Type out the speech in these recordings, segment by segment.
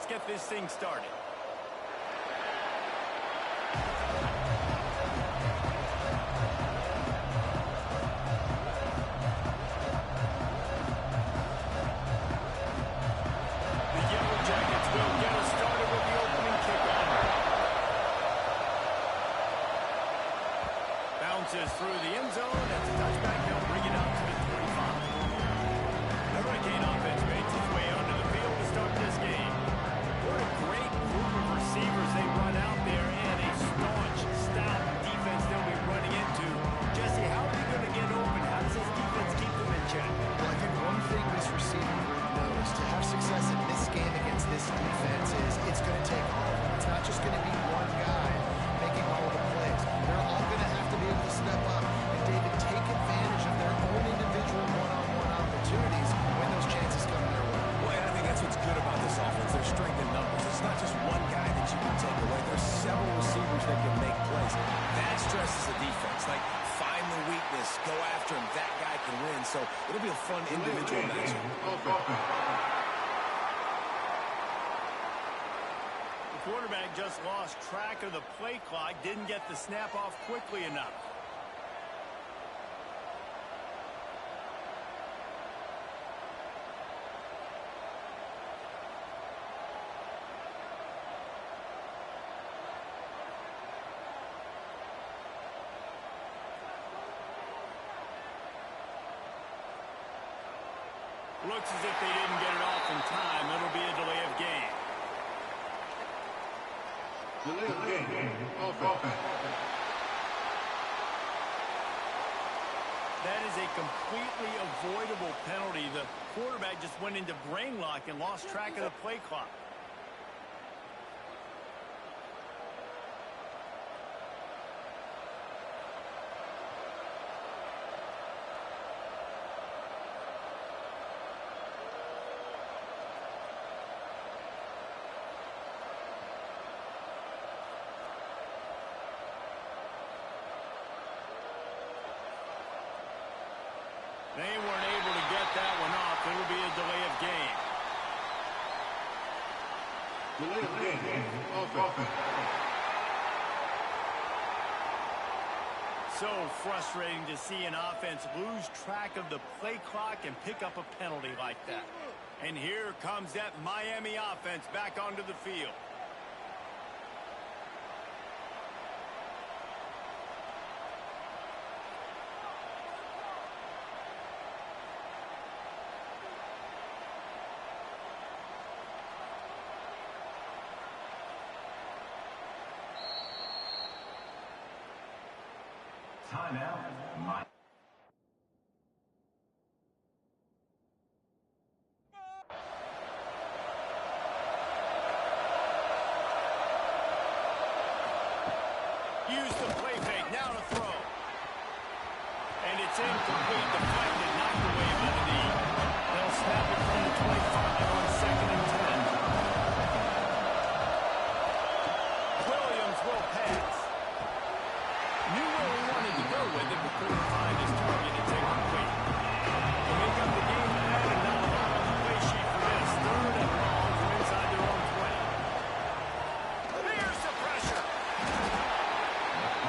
let's get this thing started. The Yellow Jackets will get us started with the opening kickoff. Bounces through the end zone. That's a touchback. They'll bring it out to the 25. The Hurricane offense makes its way onto the field to start this game. What a great group of receivers they run out there, and a staunch, stout defense they'll be running into. Jesse, how are they going to get open? How does this defense keep them in check? Well, I think one thing this receiving group knows to have success in this game against this defense is it's going to take all of them. It's not just going to be one guy making all of the plays. They're all going to have to be able to step up and, David, take advantage of their own individual one-on-one opportunities when those chances come their way. Well, and I think that's what's good about this offense. Their strength in numbers. It's not just one guy that you can take away. There's several receivers that can make plays. That stresses the defense. Like, find the weakness, go after him. That guy can win. So it'll be a fun individual matchup. The quarterback just lost track of the play clock, didn't get the snap off quickly enough. Looks as if they didn't get it off in time. It'll be a delay of game. That is a completely avoidable penalty. The quarterback just went into brain lock and lost track of the play clock. They weren't able to get that one off. It'll be a delay of game. So frustrating to see an offense lose track of the play clock and pick up a penalty like that. And here comes that Miami offense back onto the field. Timeout. Use the play fake, now to throw. And it's incomplete, deflected, knocked away by the knee. They'll snap it from the 25 on 2nd and 10. Williams will pass. Knew where he wanted to go with it, but couldn't find his target. It's incomplete. They make up the game ahead, and now the ball on the play sheet for this. 3rd and long from inside their own 20. There's the pressure.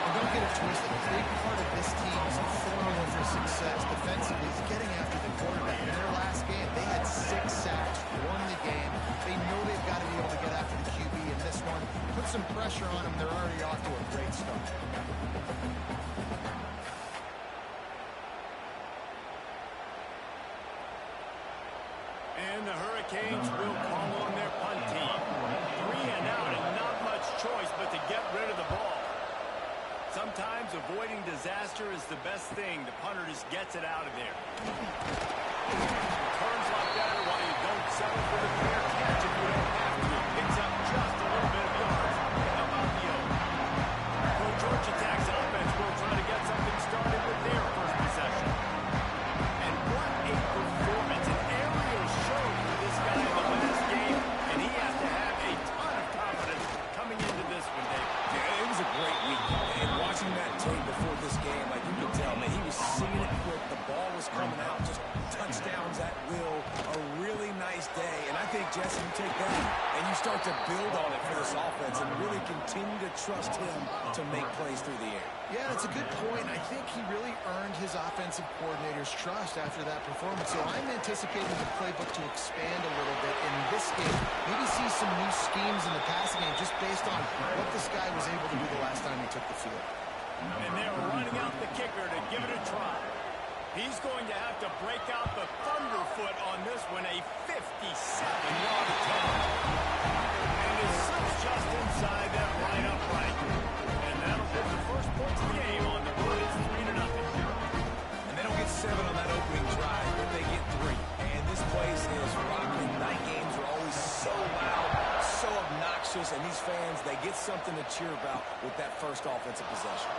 And don't get it twisted. A big part of this team's formula for success defensively is getting after the quarterback. In their last game, they had 6 sacks, won the game. They know they've got to be able to get after the QB in this one. Put some pressure on them. They're already off to a great start. And the Hurricanes will call on their punt team. 3 and out and not much choice but to get rid of the ball. Sometimes avoiding disaster is the best thing. The punter just gets it out of there. Returns like that are why you don't settle for the fair catch if you don't have to. Picks up just a little bit of yards. How about the open? Coach Georgia Tech's offense will try to get something started with their first possession. And what a performance. An aerial show for this guy in the last game, and he has to have a ton of confidence coming into this one, Dave. Yeah, it was a great week. And watching that tape before this game, like you could tell, man, he was seeing it quick. The ball was coming out Jesse, you take that and you start to build on it for this offense and really continue to trust him to make plays through the air. Yeah, that's a good point. I think he really earned his offensive coordinator's trust after that performance. So I'm anticipating the playbook to expand a little bit in this game. Maybe see some new schemes in the passing game just based on what this guy was able to do the last time he took the field. And they're running out the kicker to give it a try. He's going to have to break out the thunderfoot on this one, a 57-yard attempt. And it slips just inside that right upright. And that'll put the first points of the game on the board. It's 3-0. And they don't get 7 on that opening drive, but they get 3. And this place is rocking. Night games are always so loud, so obnoxious, and these fans, they get something to cheer about with that first offensive possession.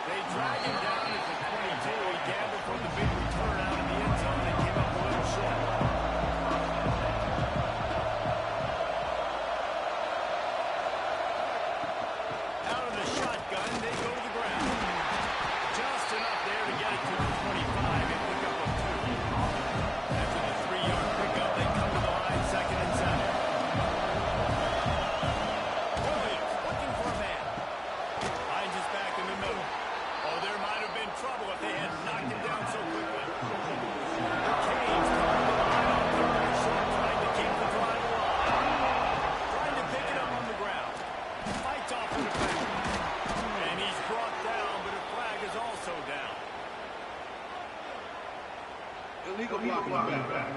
They drag him down at the 22. He gambled for the big return out of the end zone. They came up a little short. Out of the shotgun, they go to the ground. Just enough there to get it to the 25 and pick up a 2. After the 3-yard pickup, they come to the line, 2nd and 7. Williams looking for a man. Finds his back in the middle. Oh, there might have been trouble if they had knocked him down so quickly. Canes come to the line on 3rd and short, trying to keep the drive alive. Trying to pick it up on the ground. Fights off the defender. And he's brought down, but a flag is also down. Illegal blocking back.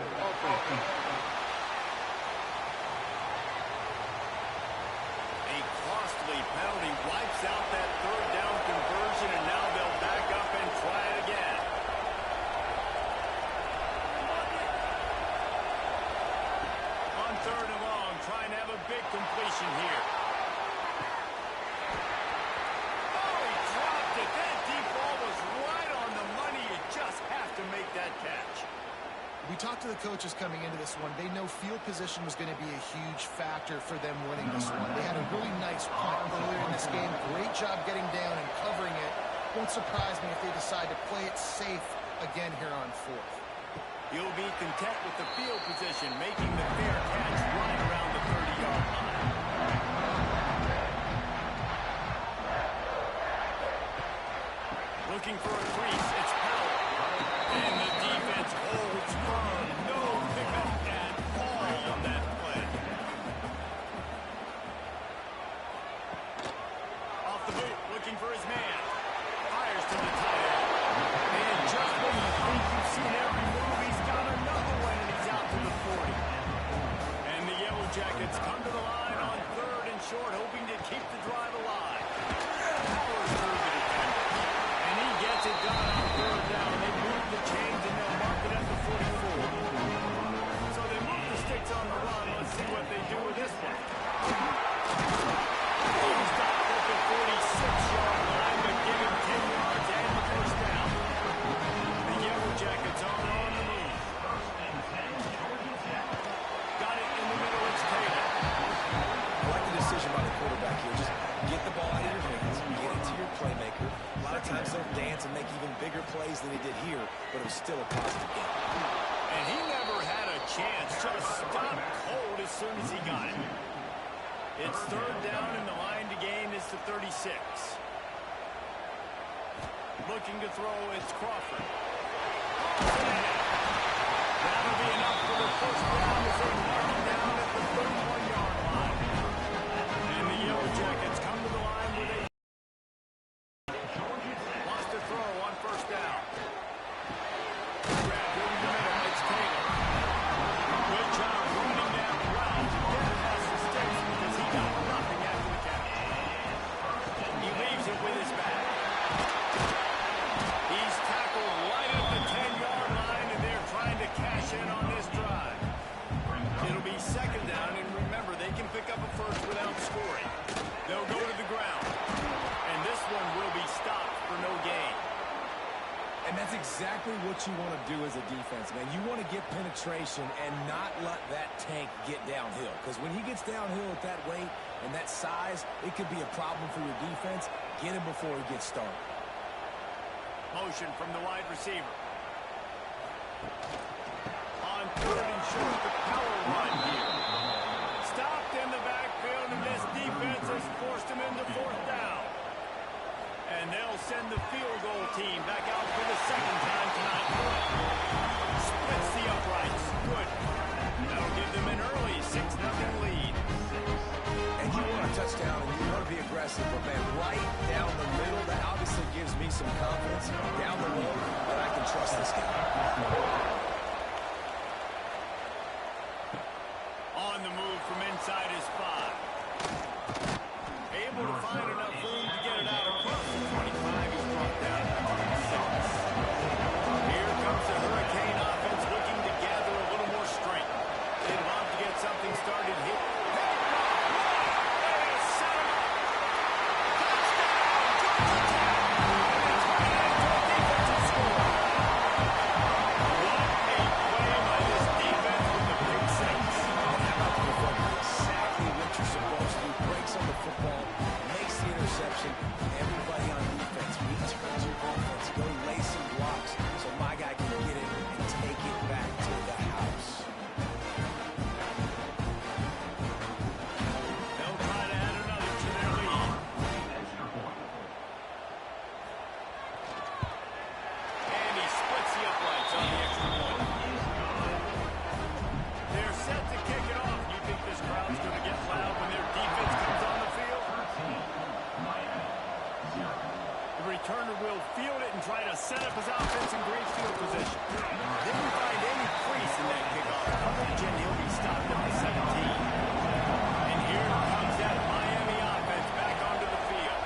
A costly penalty wipes out that 3rd down conversion, and now they'll back up and try it again. On 3rd and long, trying to have a big completion here. Oh, he dropped it. That deep ball was right on the money. You just have to make that catch. We talked to the coaches coming into this one. They know field position was going to be a huge factor for them winning this one. They had a really nice punt earlier in this game. Great job getting down and covering it. Won't surprise me if they decide to play it safe again here on 4th. You'll be content with the field position, making the fair catch right around the 30-yard line. Looking for a crease. It's Powell. And the defense holds firm. No pickup at all on that play. Off the boot, looking for his man. Fires to the tight end. And just when you think you've seen every move, he's got another one, and he's out to the 40. And the Yellow Jackets come to the line on 3rd and short, hoping to keep the drive alive. Powers through the defender. And he gets it done on 3rd down. They move the chains, and they'll mark it at the 44. So they move the sticks on the run. Let's see what they do with this one. He's stopped at the 46-yard line, but give him 10 yards and the first down. The Yellow Jackets on the move. Got it in the middle. It's Taylor. I like the decision by the quarterback here. Just get the ball out of your hands, get it to your playmaker. A lot of times they'll dance and make even bigger plays than he did here, but it was still a positive game. And he never had a chance. Just stopped cold as soon as he got it. It's 3rd down, and the line to gain is the 36. Looking to throw, it's Crawford. That'll be enough for the first down as they mark him down at the 31-yard line. And the Yellow Jackets come to the line with a wants to throw on 1st down. Grab in the middle, it's Taylor. Good job running that route to get past the sticks because he got nothing after the catch. He leaves it with his back. He's tackled right at the 10-yard line, and they're trying to cash in on this drive. It'll be 2nd down, and remember, they can pick up a first without scoring. They'll go to the ground, and this one will be stopped for no gain. And that's exactly what you want to do as a defense, man. You want to get penetration and not let that tank get downhill. Because when he gets downhill at that weight and that size, it could be a problem for your defense. Get him before he gets started. Motion from the wide receiver. On third and short. The power run here. Stopped in the backfield, and this defense has forced him into fourth down. And they'll send the field goal team back out for the second time tonight. Splits the uprights. Good. That'll give them an early 6-0 lead. And you want a touchdown and you want to be aggressive, but man, right down the middle, that obviously gives me some confidence down the road that I can trust this guy. On the move from inside his 5. Able to find enough room to get it out across the 25. He's brought down at 6. Here comes the Hurricane offense looking to gather a little more strength. They'd love to get something started here. Everybody on defense returns your offense. Go lay some blocks so my guy can get it and take it back to the house. They'll try to add another to their lead. And he splits the uprights on the extra point. They're set to kick it off. You think this crowd's going to get loud when their defense comes on the field? The returner will field it and try to set up his offense in great field position. Didn't find any crease in that kickoff coverage, and he'll be stopped at the 17. And here comes that Miami offense back onto the field.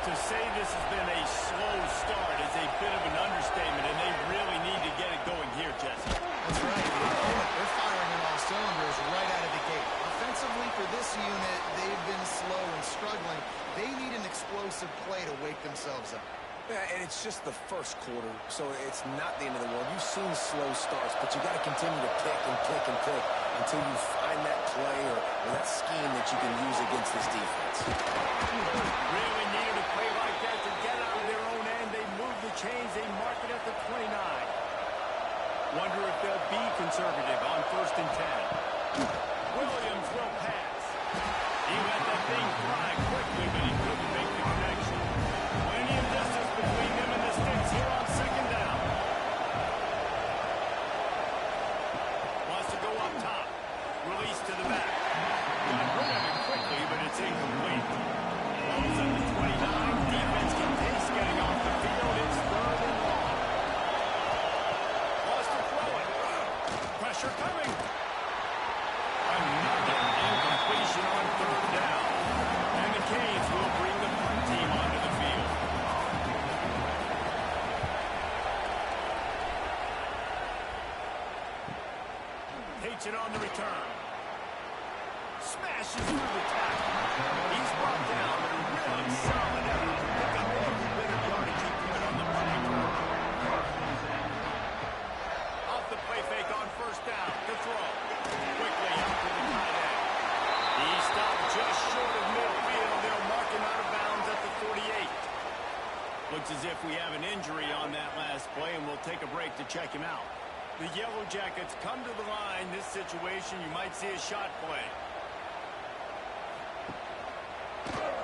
To say this has been a slow start is a bit of an understatement, and they really need to get it going here, Jesse. That's right. They're firing on all cylinders right out of the gate. Offensively, for this unit, they've been slow and struggling. They need an explosive play to wake themselves up. Yeah, and it's just the first quarter, so it's not the end of the world. You've seen slow starts, but you got to continue to pick and pick and pick until you find that play or that scheme that you can use against this defense. Really needed a play like that to get out of their own end. They move the chains. They mark it at the 29. Wonder if they'll be conservative on 1st and 10. Williams will pass. He let that thing fly quickly, but he couldn't make the connection. Plenty of distance between them and the sticks here on 2nd down. Wants to go up top. Release to the back. Got rid of it quickly, but it's incomplete. Balls at the 29. Defense can pace getting off the field. It's 3rd and long. Wants to throw it. Pressure coming. Another incompletion on 3rd down. And the Canes will bring the punt team onto the field. Takes it on the return. Smashes through the tackle. He's brought down, but a really solid effort to pick up every bit of yardage he could on the punt return. Off the play fake on 1st down to throw. Quickly out to the tight end. He stopped just short of midfield. They'll mark him out of bounds at the 48. Looks as if we have an injury on that last play, and we'll take a break to check him out. The Yellow Jackets come to the line. This situation, you might see a shot play.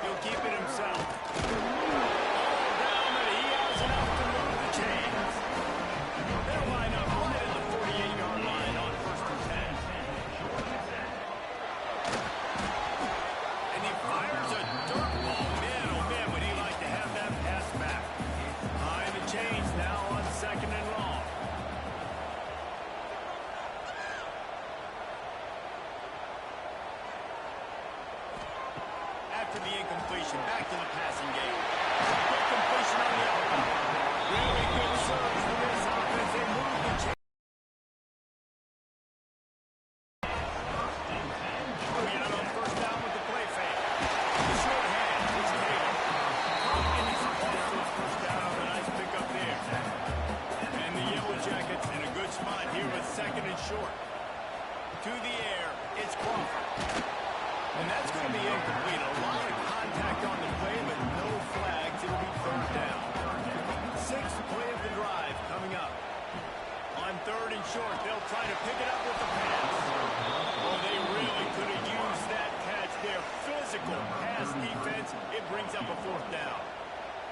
He'll keep it himself. All down, but he has enough to move the chains. They'll line up right at the 48-yard line on 1st and 10. And he fires a dirt ball. Man, oh man, would he like to have that pass back. Behind the chains now on 2nd and long. After the incompletion, back to the passing game. Quick completion on the outbound. Really good serves for this offense. They move the chain. Coming out on 1st down with the play fake. The short hand is Taylor. And he's across those 1st down. A nice pickup there. And the Yellow Jackets in a good spot here with 2nd and short. To the air, it's Crawford. And that's going to be incomplete. A lot of contact on the play, but no flags. It'll be 3rd down. 6th play of the drive coming up. On 3rd and short. They'll try to pick it up with the pass. Oh, they really could have used that catch there. Physical pass defense. It brings up a fourth down.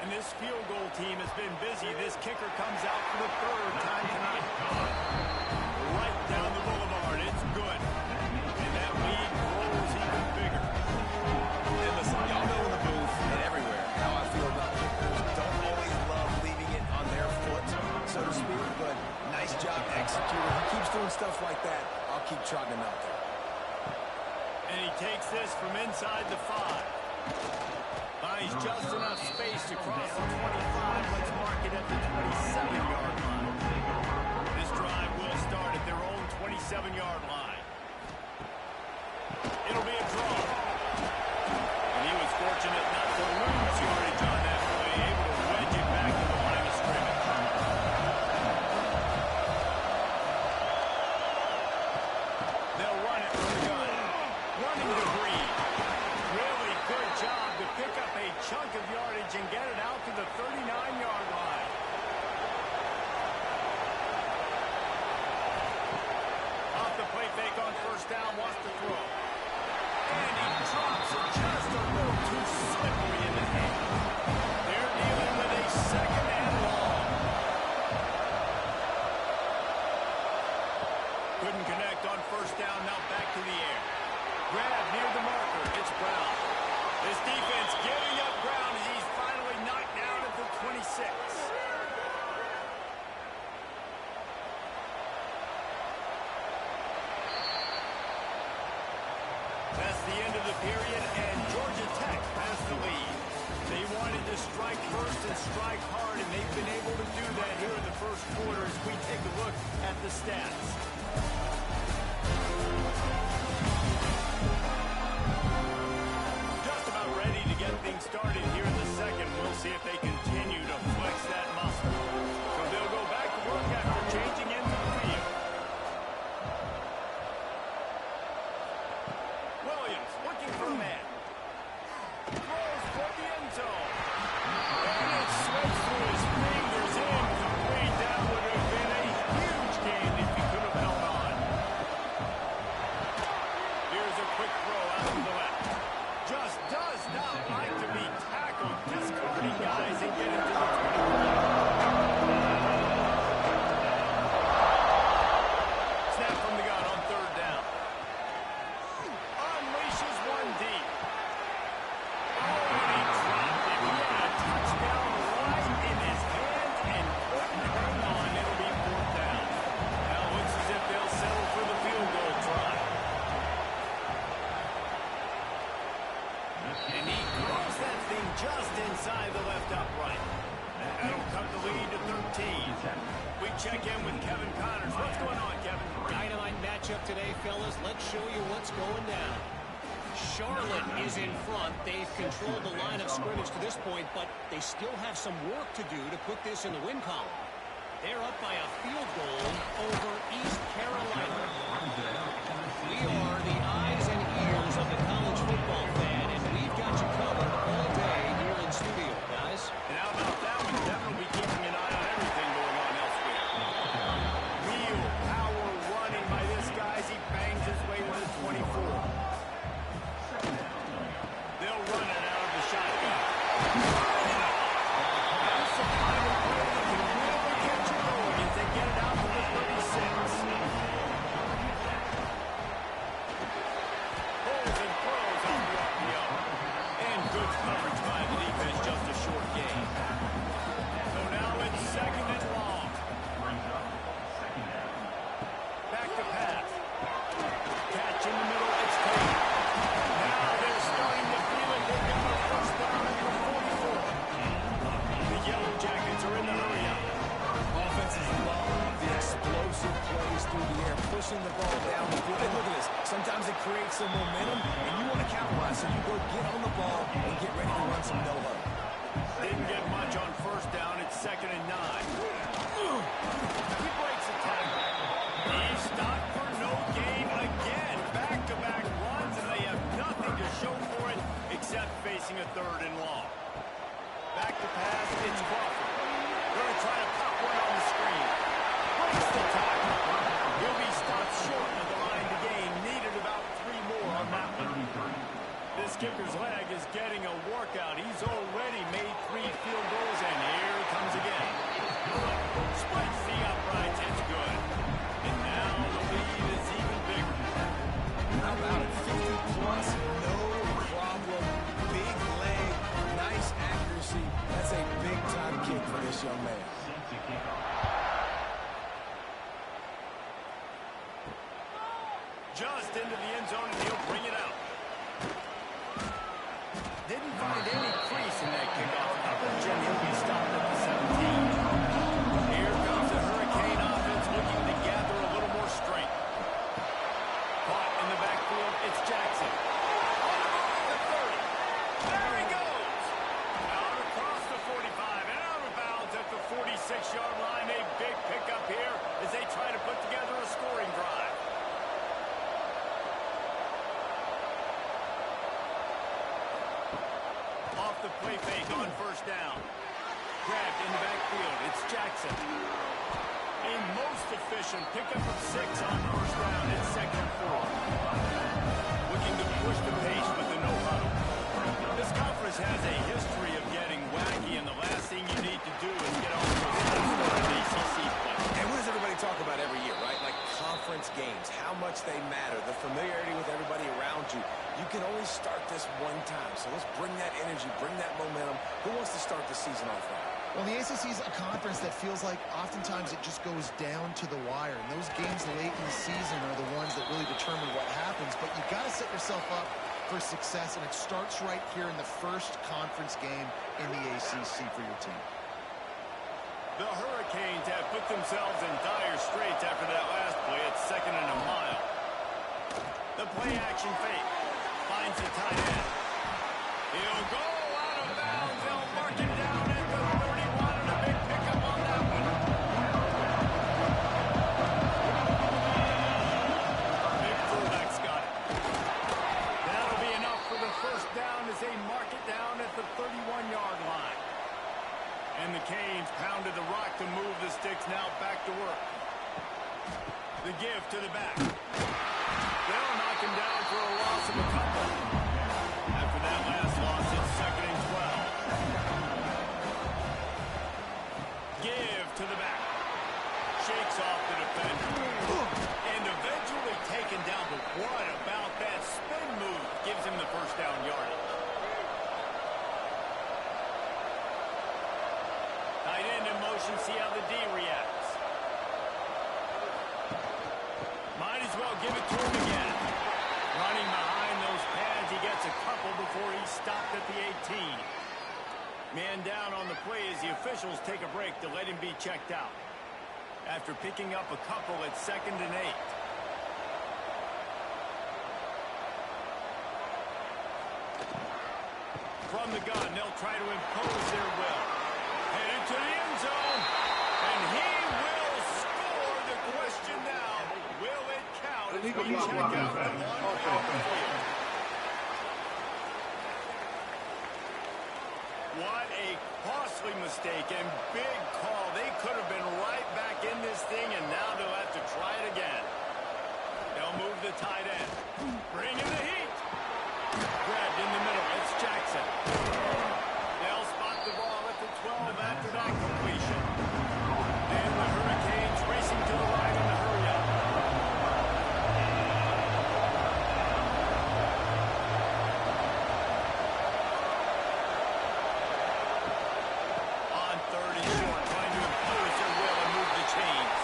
And this field goal team has been busy. This kicker comes out for the third time tonight. Right down the boulevard. It's good. And that lead grows even bigger. And listen, y'all know in the booth and everywhere how I feel about kickers. Don't always love leaving it on their foot, so to speak, but nice job executing. He keeps doing stuff like that. I'll keep trotting him out there. And he takes this from inside the 5. Finds just enough space to cross the 25. Let's mark it at the 27-yard line. This drive will start at their own 27-yard line. It'll be a draw. And he was fortunate not to lose yardage on that play, able to wedge it back to the line of scrimmage. They'll run it from the gun. Running to Breed. Really good job to pick up a chunk of yardage and get it out to the 39-yard line. Off the play fake on first down, wants to throw. And he drops it just a little too slippery in the hand. They're dealing with a second and long. Couldn't connect on first down, now back to the air. Grab near the marker, it's Brown. This defense giving up ground as he's finally knocked down at the 26. That's the end of the period, and Georgia Tech has the lead. They wanted to strike first and strike hard, and they've been able to do that here in the first quarter as we take a look at the stats. Just about ready to get things started here in the second. We'll see if they continue to flex that muscle. So they'll go back to work after changing into the field. Williams looking for a man. Throws for the end zone. And it slips through his fingers incomplete. That would have been a huge gain if he could have held on. Here's a quick throw out to the left. Just does not like to be tackled. Discarding guys and get into the 20. Snap from the gun on third down. Unleashes one deep. Oh, and he dropped it. He had a touchdown right in his hands and couldn't hang on. It'll be fourth down. Now it looks as if they'll settle for the field goal try. And he throws that thing just inside the left upright. That'll cut the lead to 13. We check in with Kevin Connors. What's going on, Kevin? Dynamite matchup today, fellas. Let's show you what's going down. Charlotte is in front. They've controlled the line of scrimmage to this point, but they still have some work to do to put this in the win column. They're up by a field goal over East Carolina. We are the eyes and ears of the college football fan, and we've got you covered all day here in studio, guys. And how about that one? Kevin will be keeping an eye on everything going on elsewhere. Real power running by this guy as he bangs his way to the 24. They'll run it out of the shotgun. That's the final play that can really get you going as they get it out to the 36. Pulls and throws on the RPO. And good coverage by the defense, just a short gain. So now it's second and long. Back to pass. Catch in the middle, it's taken. Now they're starting to feel it. They've got a first down at the 44. The Yellow Jackets are in the hurry-up. Offenses love the explosive plays through the air, pushing the ball down the field. And look at this. Sometimes it creates some momentum, and you want to capitalize, so you go get on the ball and get ready to run some no-huddle. Didn't get much on first down. It's second and 9. He breaks the tackle. He's stopped for no gain again. Back-to-back runs, and they have nothing to show for it except facing a third and long. Back to pass, it's Crawford. Going to try to pop one on the screen. Breaks the tackle. Just into the end zone, and he'll bring it out. Didn't find any crease in that kickoff coverage, and he'll be stopped at the 17. Here comes the Hurricane offense looking to gather a little more strength. Caught in the backfield, it's Jackson. On the move, the 30. There he goes. Out across the 45 and out of bounds at the 46-yard line. A big pickup here as they try to put together a scoring drive. Off the play fake on first down. Grabbed in the backfield. It's Jackson. A most efficient pickup of 6 on first down. It's 2nd and 4. Looking to push the pace with the no huddle. This conference has a history of getting wacky, and the last thing you need to do is get off to a slow start in ACC play. And what does everybody talk about every year, right? Like conference games, how much they matter, the familiarity with everybody around you. You can only start this one time, so let's bring that energy, bring that momentum. Who wants to start the season off right? Well, the ACC is a conference that feels like oftentimes it just goes down to the wire. And those games late in the season are the ones that really determine what happens. But you've got to set yourself up for success, and it starts right here in the first conference game in the ACC for your team. The Hurricanes have put themselves in dire straits after that last play. It's 2nd and a mile. The play action fake. Finds the tight end. He'll go out of bounds. They'll mark him down at the 31, and a big pickup on that one. Big fullback's got it. That'll be enough for the first down as they mark it down at the 31-yard line. And the Canes pounded the rock to move the sticks, now back to work. The give to the back. They'll knock him down for a loss of a couple. After that last loss, it's 2nd and 12. Give to the back. Shakes off the defender. And eventually taken down, but what about that spin move? Gives him the first down yardage. Tight end in motion, see how the D reacts. Might as well give it to him again. Running behind those pads, he gets a couple before he's stopped at the 18. Man down on the play as the officials take a break to let him be checked out. After picking up a couple at 2nd and 8. From the gun, they'll try to impose their will. Headed to the end zone, and he will score. The question now, will it count as we check out the one off the field? What a costly mistake and big call. They could have been right back in this thing, and now they'll have to try it again. They'll move the tight end. Bring in the heat. Grabbed in the middle. It's Jackson. They'll spot the ball at the 12 after that completion. And the Hurricanes racing to the line in the hurry up. On 3rd and short, trying to impose their will and move the chains.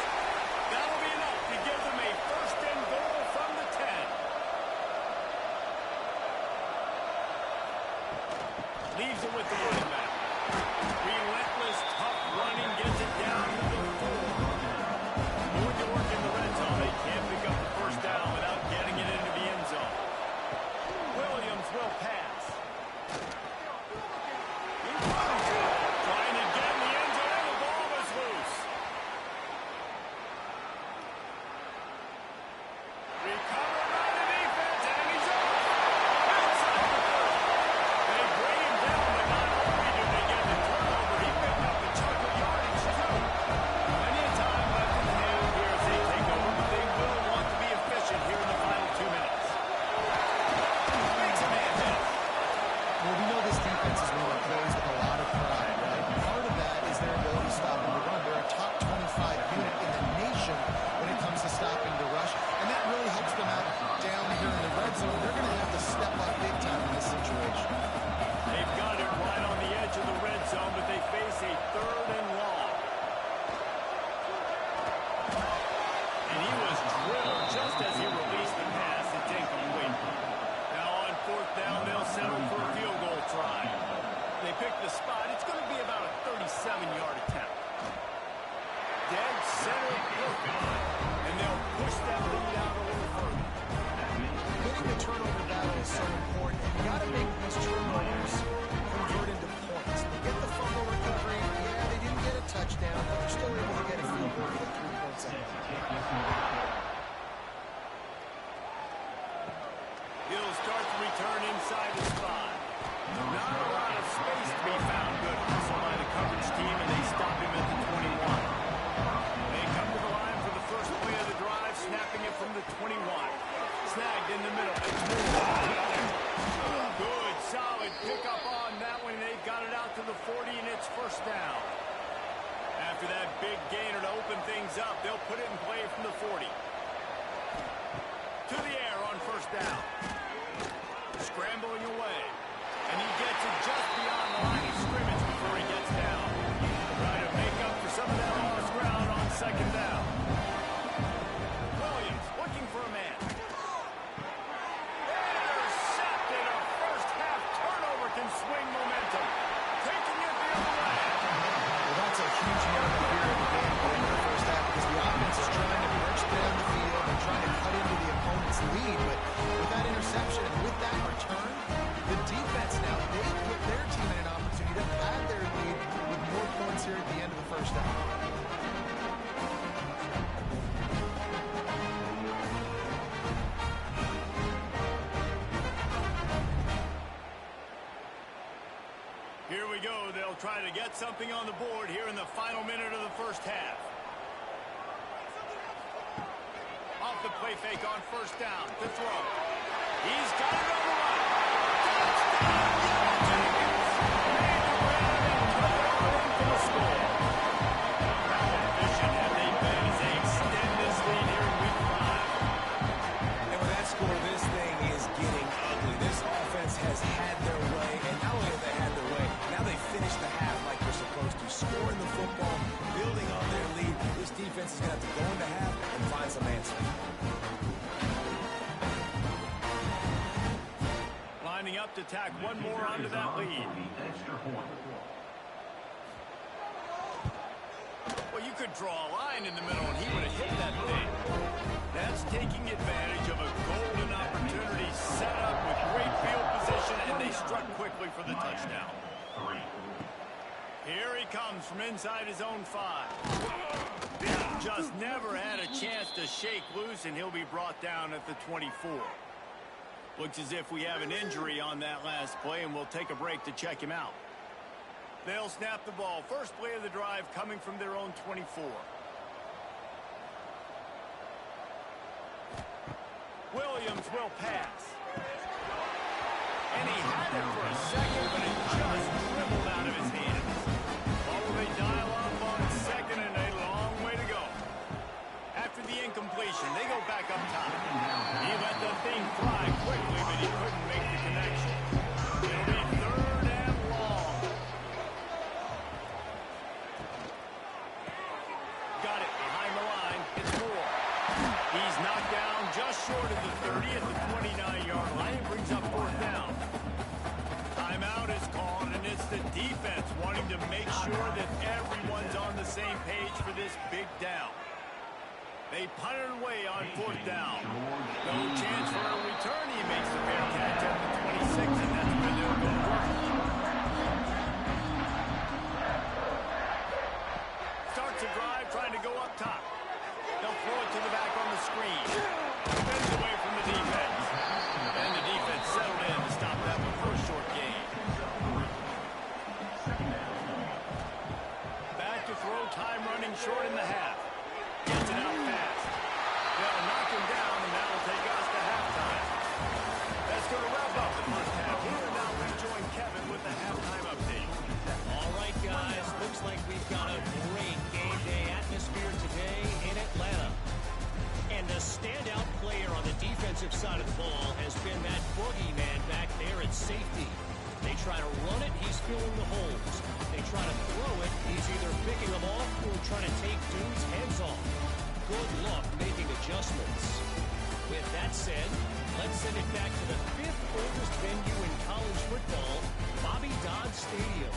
That'll be enough to give them a 1st and goal from the 10. Leaves it with the running back. Relentless, tough running, gets it down to the 4. Moving to work in the red zone. They can't pick up the first down without getting it into the end zone. Williams will pass. Trying to get in the end zone, and the ball is loose. Recovered by the defense, and he's off. Outside the 30. They bring him down, but not got to make these turnovers convert into points. They get the fumble recovery. Yeah, they didn't get a touchdown, but they're still able to get a field goal with 3 points ahead. He'll start to return inside the spot. Not a lot of space to be found. Good hustle by the coverage team, and they stop him at the 21. They come to the line for the first play of the drive, snapping it from the 21. Snagged in the middle. Good, solid pickup on that one. They got it out to the 40, and it's first down. After that big gainer to open things up, they'll put it in play from the 40. To the air on first down. Scrambling away. And he gets it just beyond the line of scrimmage before he gets down. Trying to make up for some of that lost ground on second down. Williams looking for a man. Intercepted. A first half turnover can swing momentum. Taking it the other way. Well, that's a huge moment here in the game in the first half because the offense is trying to march down the field and trying to cut into the opponent's lead. But with that interception and with that return, the defense now, they put their team in an opportunity to pad their lead with more points here at the end of the first half. Here we go. They'll try to get something on the board here in the final minute of the first half. Off the play fake on first down to throw. He's got it on the line. And with that score, this thing is getting ugly. This offense has had their way, and not only have they had their way, now they finish the half like they're supposed to. Scoring the football, building on their lead. This defense is going to have to go into half and find some answers. Lining up to tack one more onto that lead. Well, you could draw a line in the middle, and he would have hit that thing. That's taking advantage of a golden opportunity set up with great field position, and they struck quickly for the touchdown. Here he comes from inside his own 5. Just never had a chance to shake loose, and he'll be brought down at the 24. Looks as if we have an injury on that last play, and we'll take a break to check him out. They'll snap the ball. First play of the drive coming from their own 24. Williams will pass. And he had it for a second, but it just dribbled out of his hands. What will they dial up on second, and a long way to go. After the incompletion, they go back up top. He let the thing fly quickly, but he couldn't make the connection. It'll be third and long. Got it behind the line. It's Moore. He's knocked down just short of the 30 at the 29-yard line. It brings up fourth down. Timeout is called, and it's the defense wanting to make sure that everyone's on the same page for this big down. They punt it away on fourth down. No chance for a return. He makes the fair catch at the 26, and that's where they'll go work. Starts a drive trying to go up top. They'll throw it to the back on the screen. Bends away from the defense. And the defense settled in to stop that one for a short gain. Back to throw, time running short in the half. Gets it out fast. They'll knock him down, and that'll take us to halftime. That's going to wrap up the first half here. Now we join Kevin with the halftime update. All right, guys. Looks like we've got a great game day atmosphere today in Atlanta. And the standout player on the defensive side of the ball has been that boogeyman back there at safety. They try to run it, he's filling the holes. They try to throw it, he's either picking them off or trying to take dudes' heads off. Good luck making adjustments. With that said, let's send it back to the 5th oldest venue in college football, Bobby Dodd Stadium.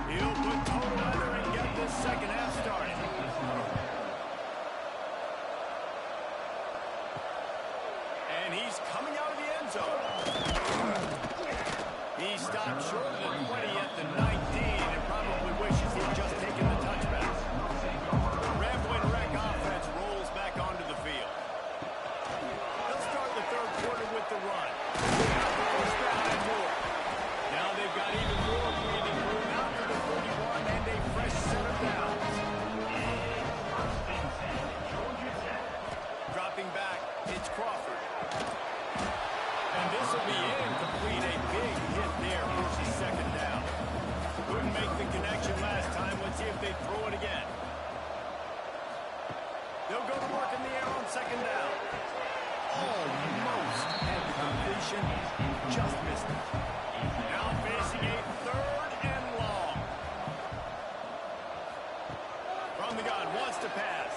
He'll put end zone. He stopped short of the 20 at the 19 and probably wishes he'd just taken the touchback. The Rambling Wreck offense rolls back onto the field. They'll start the third quarter with the run. First down and more. Now they've got even more breathing room out to the 41 and a fresh set of downs. Dropping back, it's Crawford. And this will be incomplete. A big hit there, forces second down. Couldn't make the connection last time. Let's see if they throw it again. They'll go to work in the air on second down. Almost had the completion, just missed it. Now facing a third and long. From the gun, wants to pass.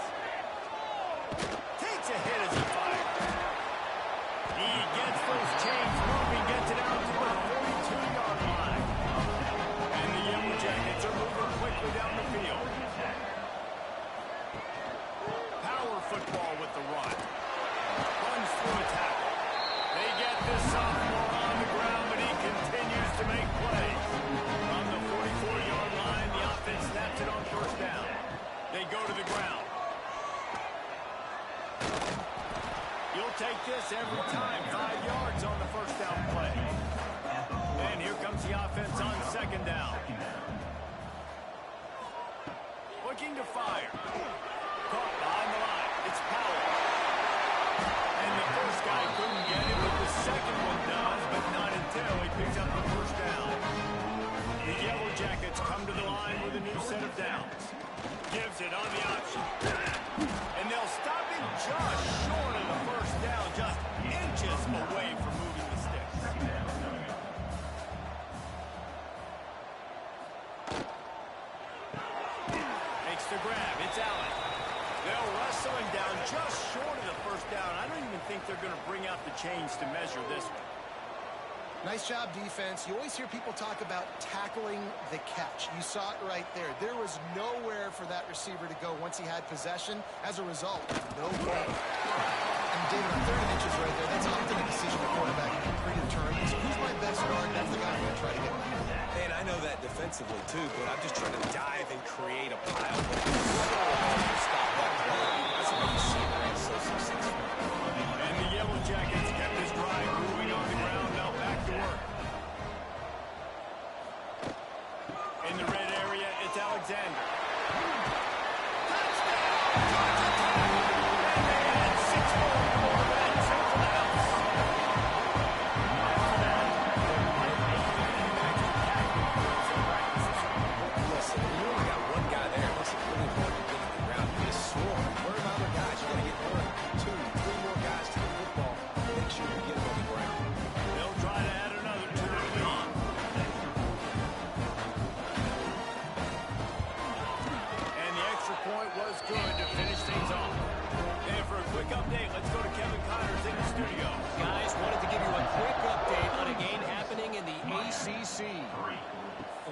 Takes a hit as he fires. He gets those chains moving, gets it out to the 42-yard line. And the Yellow Jackets are moving quickly down the field. Power football with the run. Runs through a tackle. They get this sophomore on the ground, but he continues to make plays. From the 44-yard line, the offense snaps it on first down. They go to the ground. You'll take this every time. 5 yards on the first down play. And here comes the offense on second down. Looking to fire. Caught behind the line. It's Powell. And the first guy couldn't get it, but the second one does, but not until he picks up the first down. The Yellow Jackets come to the line with a new set of downs. Gives it on the option. And they'll stop him just short of the first down, just inches away from moving the sticks. Makes the grab. It's Allen. They'll wrestle him down just short of the first down. I don't even think they're going to bring out the chains to measure this one. Nice job, defense. You always hear people talk about tackling the catch. You saw it right there. There was nowhere for that receiver to go once he had possession. As a result, no gain. And David, on 30 inches right there, that's often a decision the quarterback predetermines. Who's my best guard? That's the guy I'm going to try to get by. And I know that defensively, too, but I'm just trying to dive and create a pile. Stop that play. That's why you see that so successful. And the Yellow Jackets kept this drive moving on the ground. Now back to work. In the red area, it's Alexander.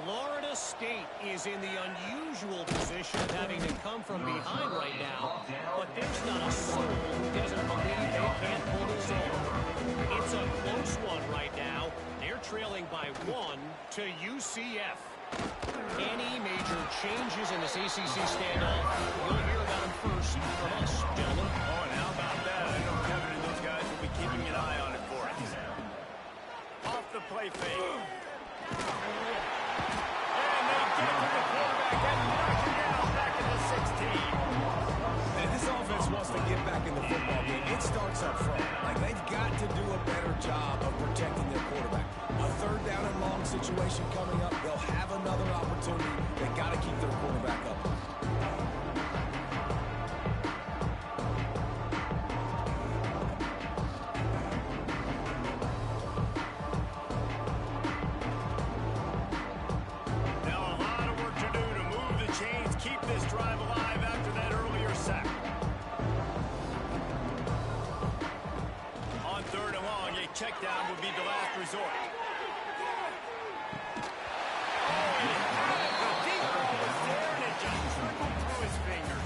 Florida State is in the unusual position of having to come from behind right now, but there's not a soul who doesn't believe they can't pull this off. It's a close one right now. They're trailing by 1 to UCF. Any major changes in this ACC standoff, you'll hear about them first from us, gentlemen. Oh, and how about that? I know Kevin and those guys will be keeping an eye on it for us. Off the play fake. And they get to the quarterback and knock him down back in the 16. And if this offense wants to get back in the football game, it starts up front. Like, they've got to do a better job of protecting their quarterback. A third down and long situation coming up. They'll have another opportunity. They got to keep their quarterback up. Check down would be the last resort. The deep ball was there, and it just trickled through his fingers.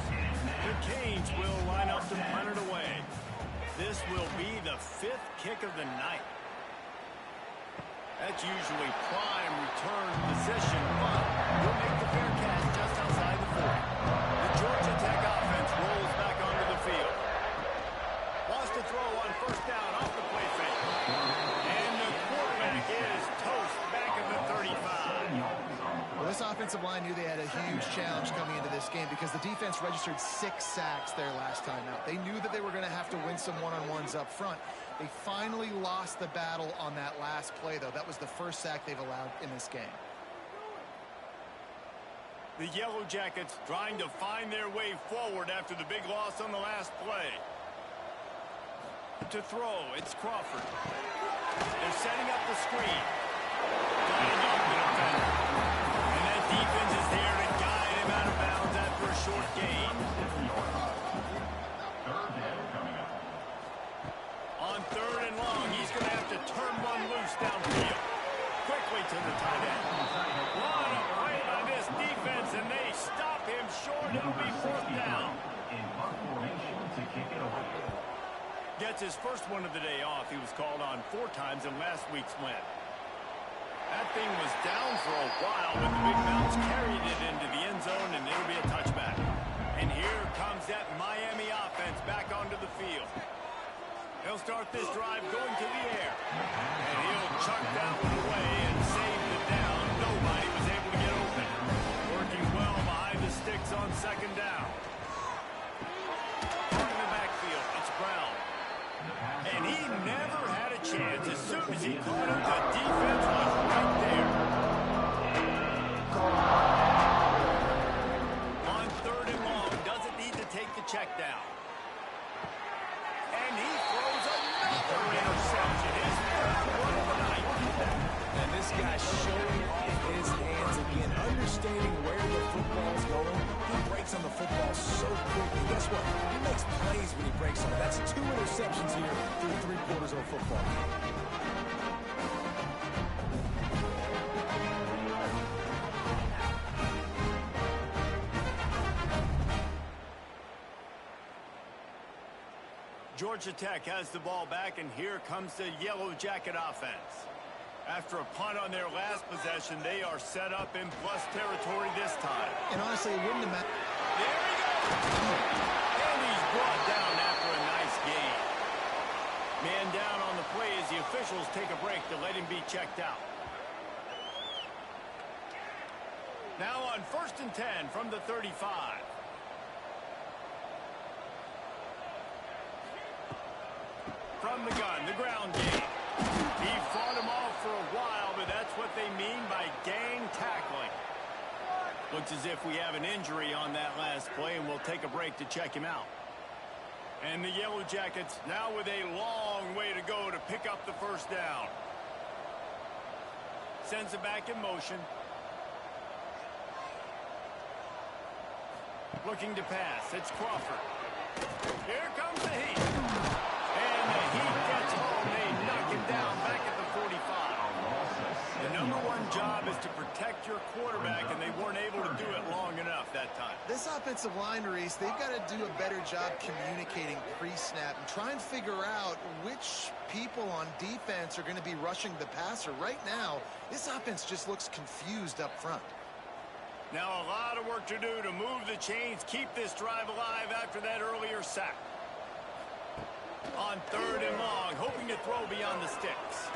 The Canes will line up to punt it away. This will be the 5th kick of the night. That's usually prime return position, but he'll make the fair catch just outside the 40. The Georgia Tech offense rolls back onto the field. Lost a throw on first down off the play fake. And the quarterback is toast back at the 35. Well, this offensive line knew they had a huge challenge coming into this game because the defense registered 6 sacks their last time out. They knew that they were going to have to win some one-on-ones up front. They finally lost the battle on that last play, though. That was the first sack they've allowed in this game. The Yellow Jackets trying to find their way forward after the big loss on the last play. To throw, it's Crawford. They're setting up the screen. Tying up the defender. And that defense is there to guide him out of bounds after a short gain. On third and long, he's going to have to turn one loose downfield. Quickly to the tight end. What a play by this defense, and they stop him short. It'll be fourth down. Gets his first one of the day off. He was called on 4 times in last week's win. That thing was down for a while, but the big bounce carried it into the end zone, and it'll be a touchback. And here comes that Miami offense back onto the field. He'll start this drive going to the air. And he'll chuck that one away and save the down. Nobody was able to get open. Working well behind the sticks on second down. In the backfield, it's Brown. And he never had a chance. As soon as he caught him, the defense was right there. On third and long, doesn't need to take the check down. And he throws another interception. His third one of the night. And this guy's showing off his hands again, understanding where the football's going. He breaks on the football so quickly. Guess what? He makes plays when he breaks on it. That's 2 interceptions here through 3/4 of a football game. Georgia Tech has the ball back, and here comes the Yellow Jacket offense. After a punt on their last possession, they are set up in plus territory this time. And honestly, it wouldn't have mattered. There he goes! And he's brought down after a nice gain. Man down on the play as the officials take a break to let him be checked out. Now on 1st and 10 from the 35. From the gun, the ground game. He fought him off for a while, but that's what they mean by gang tackling. Looks as if we have an injury on that last play, and we'll take a break to check him out. And the Yellow Jackets now with a long way to go to pick up the first down. Sends it back in motion. Looking to pass. It's Crawford. Here comes the heat. And the Heat gets home. They knock him down back at the 45. The #1 job is to protect your quarterback, and they weren't able to do it long enough that time. This offensive line, Reese, they've got to do a better job communicating pre-snap and try and figure out which people on defense are going to be rushing the passer. Right now, this offense just looks confused up front. Now a lot of work to do to move the chains, keep this drive alive after that earlier sack. On 3rd and long, hoping to throw beyond the sticks.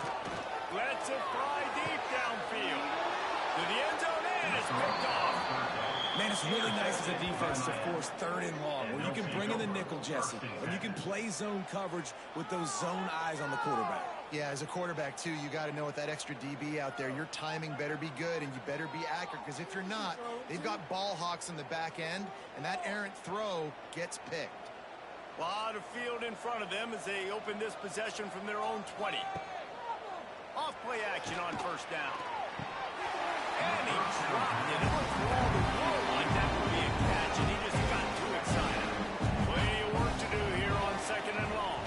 Lets it fly deep downfield. To the end zone, and it's picked off. Man, it's really nice as a defense to force 3rd and long, where you can bring in the nickel, Jesse, and you can play zone coverage with those zone eyes on the quarterback. Yeah, as a quarterback, too, you got to know with that extra DB out there, your timing better be good and you better be accurate, because if you're not, they've got ball hawks in the back end, and that errant throw gets picked. A lot of field in front of them as they open this possession from their own 20. Off play action on 1st down. And he dropped it. For all the world like that would be a catch, and he just got too excited. Plenty of work to do here on 2nd and long.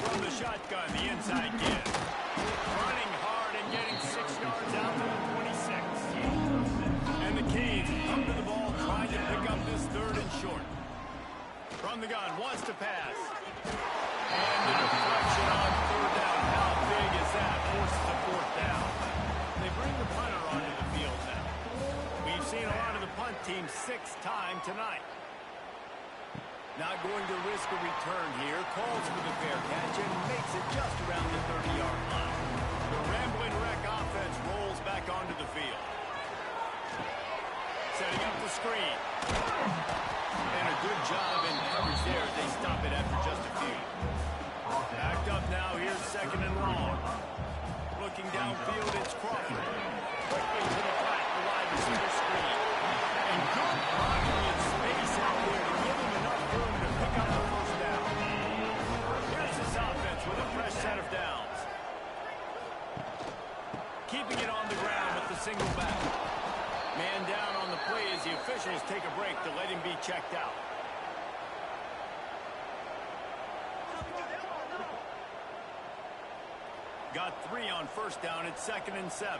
From the shotgun, the inside give. Running hard and getting 6 yards out to the 26. And the Canes come to the ball trying to pick up this 3rd and short. From the gun, wants to pass. And the deflection on 3rd down. How big is that? Forces a 4th down. sixth time tonight. Not going to risk a return here. Calls for the fair catch and makes it just around the 30-yard line. The Rambling Wreck offense rolls back onto the field. Setting up the screen. And a good job in coverage there as they stop it after just a few. Backed up now. Here's second and long. Looking downfield, it's Crawford. Quickly to the flat, the wide receiver screen. And good blocking in space out there to give him enough room to pick up the first down. Here's his offense with a fresh set of downs. Keeping it on the ground with the single back. Man down on the play as the officials take a break to let him be checked out. Got 3 on first down at 2nd and 7.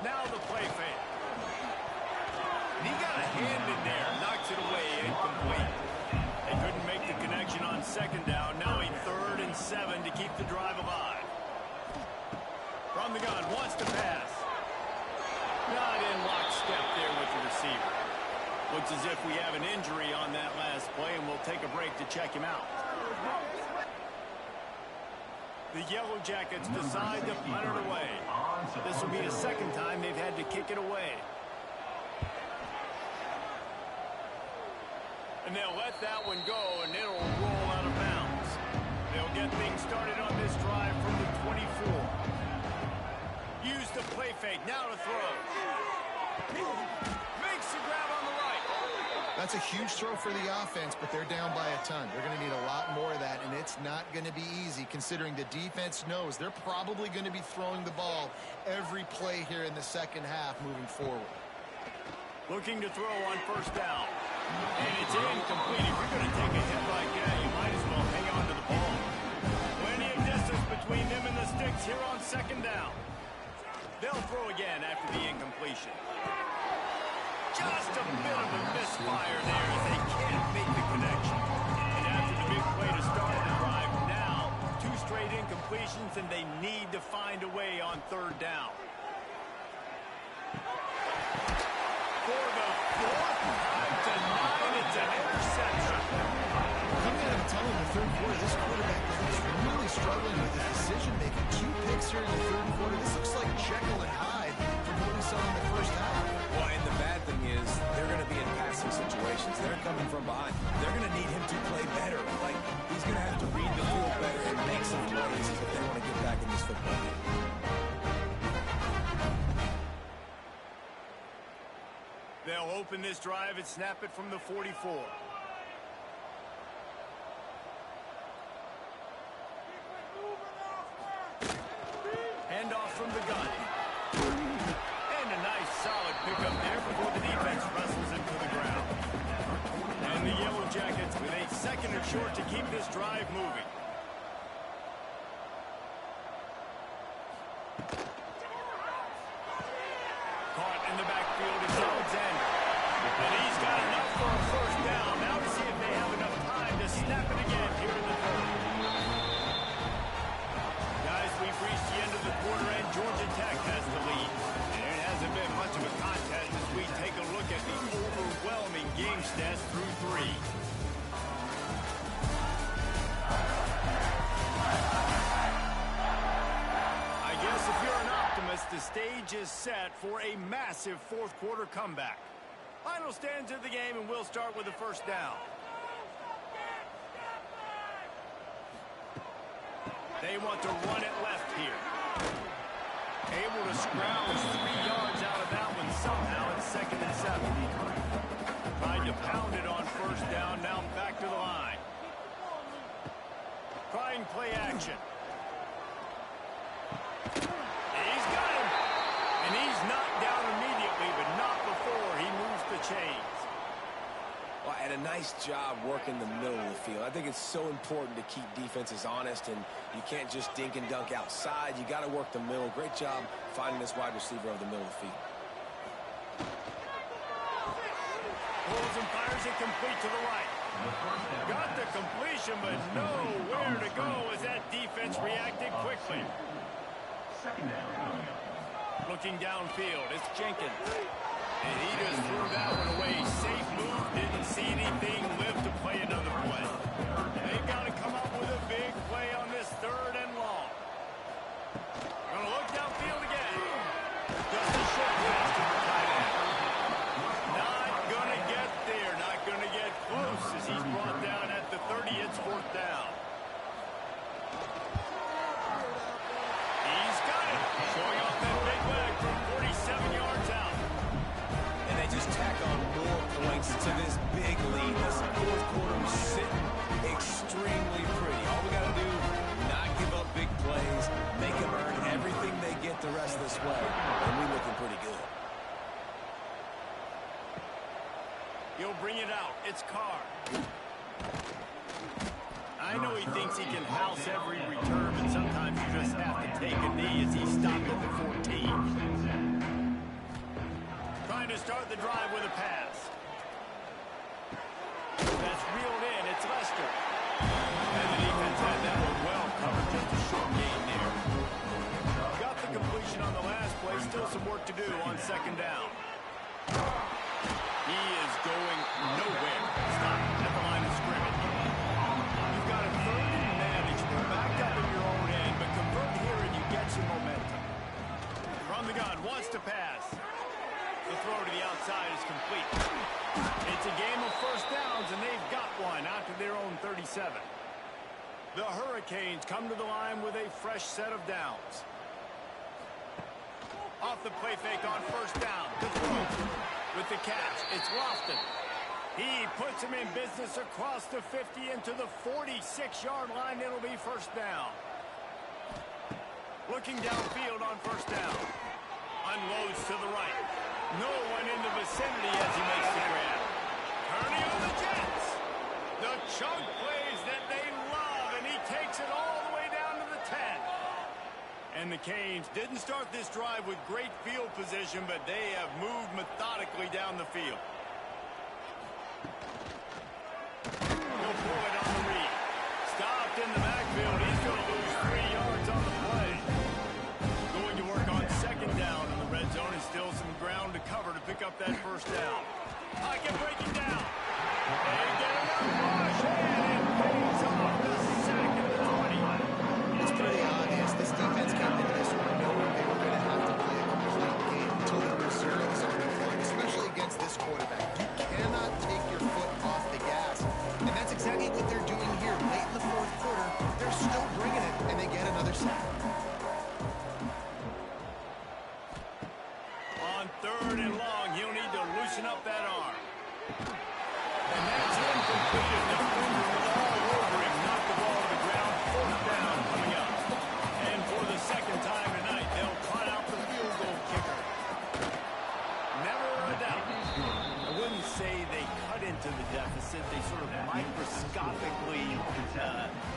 Now the play fake. And he got a hand in there, knocks it away, incomplete. They couldn't make the connection on 2nd down. Now a 3rd and 7 to keep the drive alive. From the gun, wants to pass. Not in lockstep there with the receiver. Looks as if we have an injury on that last play, and we'll take a break to check him out. The Yellow Jackets decide to punt it away. This will be the second time they've had to kick it away. And they'll let that one go, and it'll roll out of bounds. They'll get things started on this drive from the 24. Use the play fake, now to throw. Makes the grab on the right. That's a huge throw for the offense, but they're down by a ton. They're going to need a lot more of that, and it's not going to be easy considering the defense knows they're probably going to be throwing the ball every play here in the second half moving forward. Looking to throw on first down. And it's incomplete. If you're going to take a hit like that, you might as well hang on to the ball. Plenty of distance between them and the sticks here on 2nd down. They'll throw again after the incompletion. Just a bit of a misfire there as they can't make the connection. And after the big play to start the drive, now 2 straight incompletions, and they need to find a way on 3rd down. For the 4th time tonight, it's an interception. Coming out of the tunnel in the 3rd quarter, this quarterback is really struggling with his decision-making. 2 picks here in the 3rd quarter. This looks like Jekyll and Hyde from what we saw in the first half. Well, and the bad thing is they're going to be in passing situations. They're coming from behind. They're going to need him to play better. Like, he's going to have to read the field better and make some plays if they want to get back in this football game. They'll open this drive and snap it from the 44. Handoff from the gun. And a nice solid pickup there before the defense wrestles him to the ground. And the Yellow Jackets with a 2nd and short to keep this drive moving. Caught in the backfield is Alexander. And he's got enough for a first down. Now to see if they have enough time to snap it again here in the 3rd. Guys, we've reached the end of the quarter, and Georgia Tech has the lead. And it hasn't been much of a contest as we take a look at the overwhelming game stats through 3. I guess if you're an optimist, the stage is set for a massive 4th quarter comeback. Final stands of the game, and we'll start with the first down. They want to run it left here. Able to scrounge 3 yards out of that one somehow at 2nd and 7. Tried to pound it on first down, now back to the line. Trying play action. He's got him. And he's knocked down immediately, but not before he moves the chains. Well, and a nice job working the middle of the field. I think it's so important to keep defenses honest, and you can't just dink and dunk outside. You got to work the middle. Great job finding this wide receiver over the middle of the field. Pulls and fires it complete to the right. Got the completion, but nowhere to go as that defense reacted quickly. 2nd down. Looking downfield, it's Jenkins. And he just threw that one away. Safe move, didn't see anything, lived to play another play. They've got to come up with a big play on this 3rd and long. Gonna look downfield again. Just a short pass to the tight end. Not gonna get there, not gonna get close as he's brought down at the 30. It's 4th down. He's got it. Showing off that big leg from 47 yards out. And they just tack on more points to this big lead. This 4th quarter was sitting extremely pretty. All we got to do, not give up big plays, make them earn everything they get the rest of this way, and we're looking pretty good. He'll bring it out. It's Carr. I know he thinks he can house every return, but sometimes you just have to take a knee as he stopped at the 14. Trying to start the drive with a pass. That's reeled in. It's Lester. And the defense had that one well covered. Just a short gain there. Got the completion on the last play. Still some work to do on 2nd down. He is going nowhere. Stop at the line of scrimmage. You've got a 3rd and manageable. Back up in your own end, but convert here and you get some momentum. From the gun, wants to pass. The throw to the outside is complete. It's a game of 1st downs, and they've got one out to their own 37. The Hurricanes come to the line with a fresh set of downs. Off the play fake on 1st down. The throw with the catch. It's Lofton. He puts him in business across the 50 into the 46-yard line. It'll be 1st down. Looking downfield on 1st down. Unloads to the right. No one in the vicinity as he makes the grab. Kearney on the Jets. The chunk plays that they love, and he takes it all the way down to the 10. And the Canes didn't start this drive with great field position, but they have moved methodically down the field. He'll pull it on the read. Stopped in the backfield. He's going to lose 3 yards on the play. Going to work on 2nd down in the red zone. Is still some ground to cover to pick up that 1st down. Pocket breaking down. They get enough push, and it pays off the sack at the 20. It's pretty obvious. This defense came into this one knowing they were going to have to play a complete game until the reserves are deployed, especially against this quarterback. You cannot take your foot off the gas. And that's exactly what they're doing here. Late in the 4th quarter, they're still bringing it, and they get another sack. On 3rd and long, he'll need to loosen up that arm. And that's incomplete. Defender was all over him. Knocked the ball to the ground. 4th down coming up. And for the 2nd time tonight, they'll cut out the field goal kicker. Never a doubt. I wouldn't say they cut into the deficit. They sort of microscopically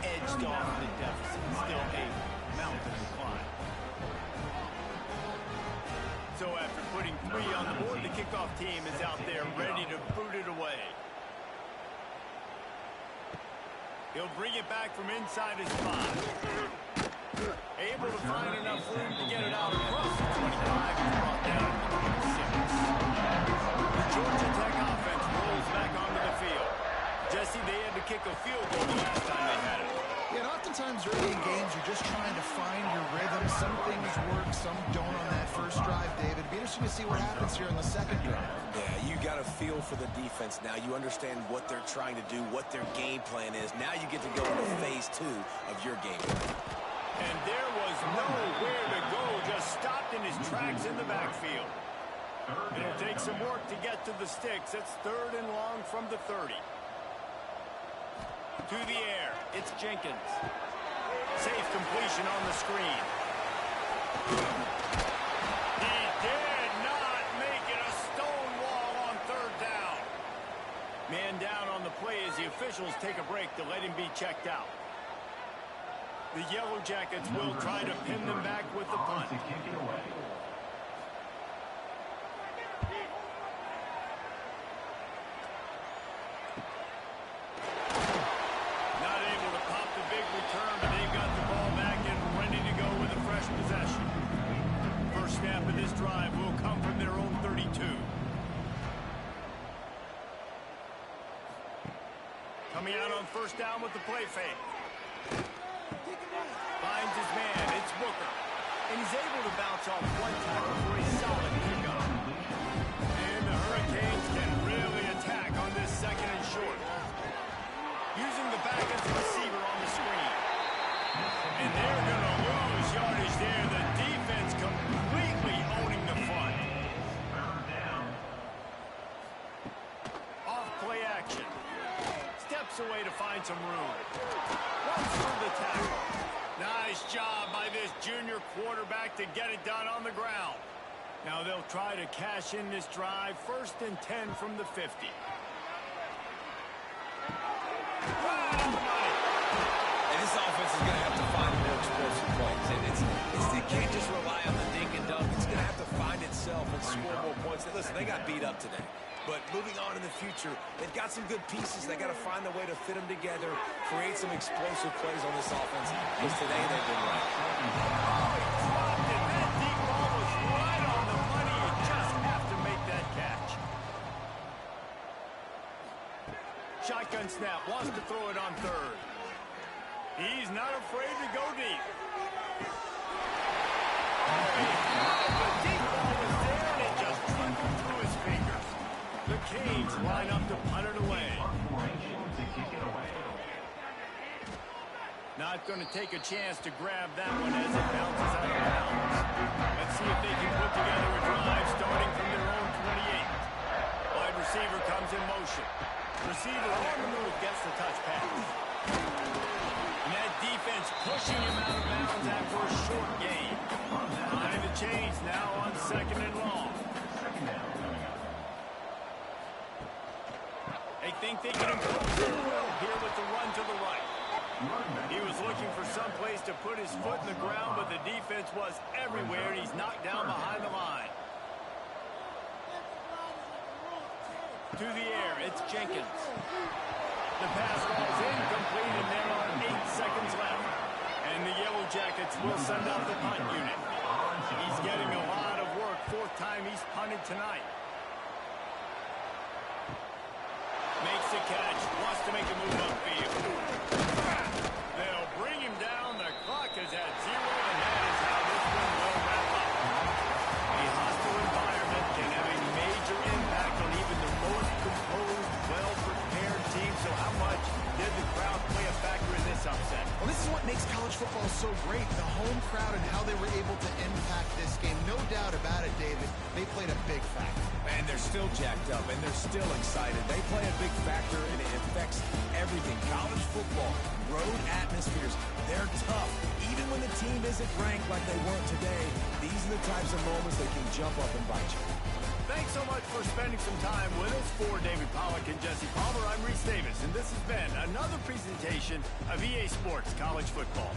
edged off the deficit. Still a mountain to climb. So after putting 3 on the board, the kickoff team is out there ready to boot it away. He'll bring it back from inside his 5. Able to find enough room to get it out across the 25. He's brought down at the 26. The Georgia Tech offense rolls back onto the field. Jesse, they had to kick a field goal the last time they had it. Yeah, and oftentimes early in games, you're just trying to find your rhythm. Some things work, some don't on that 1st drive, David. It'd be interesting to see what happens here in the 2nd drive. Yeah, you got a feel for the defense now. You understand what they're trying to do, what their game plan is. Now you get to go into phase 2 of your game plan. And there was nowhere to go, just stopped in his tracks in the backfield. It'll take some work to get to the sticks. It's 3rd and long from the 30. To the air, it's Jenkins. Safe completion on the screen. He did not make it a stone wall on 3rd down. Man down on the play as the officials take a break to let him be checked out. The Yellow Jackets will try to pin them back with the punt. Not able to pop the big return, but they've got the ball back and ready to go with a fresh possession. First snap of this drive will come from their own 32. Coming out on first down with the play fake. Finds his man. It's Booker. And he's able to bounce off one tackle for a solid pickup. And the Hurricanes can really attack on this second and short. Using the back as a receiver on the screen. And they're going to lose yardage there. The defense completely owning the front. Off play action. Steps away to find some room. Runs through the tackle. Nice job by this junior quarterback to get it done on the ground. Now they'll try to cash in this drive. 1st and 10 from the 50. And this offense is going to have to find more explosive plays. And it can't just rely on the dink and dunk. It's going to have to find itself and score more points. Listen, they got beat up today. But moving on in the future, they've got some good pieces. They got to find a way to fit them together, create some explosive plays on this offense. Because today they've been right. That deep ball was right on the money. You just have to make that catch. Shotgun snap. Wants to throw it on 3rd. He's not afraid to go deep. The deep ball was there, and it just trickled through his fingers. The Canes line up to punt it away. Not going to take a chance to grab that one as it bounces out of bounds. Let's see if they can put together a drive starting from their own 28. Wide receiver comes in motion. Receiver on the move gets the touch pass. And that defense pushing him out of bounds after a short gain. Behind the chains now on 2nd and long. They think they can impose their will here with the run to the right. He was looking for some place to put his foot in the ground, but the defense was everywhere, and he's knocked down behind the line. To the air, it's Jenkins. The pass falls incomplete, and there are 8 seconds left. And the Yellow Jackets will send out the punt unit. He's getting a lot of work. 4th time he's punted tonight. Makes the catch. Wants to make a move upfield. They'll bring him down. The clock is at 0, and that is how this one will wrap up. A hostile environment can have a major impact on even the most composed, well-prepared team. So how much did the crowd play a factor in this upset? Well, this is what makes college football so great. The home crowd and how they were able to impact this game. No doubt about it, David. They played a big factor. And they're still jacked up, and they're still excited. They play a big factor, and it affects everything. College football, road atmospheres, they're tough. Even when the team isn't ranked like they weren't today, these are the types of moments that can jump up and bite you. Thanks so much for spending some time with us. For David Pollack and Jesse Palmer, I'm Reese Davis, and this has been another presentation of EA Sports College Football.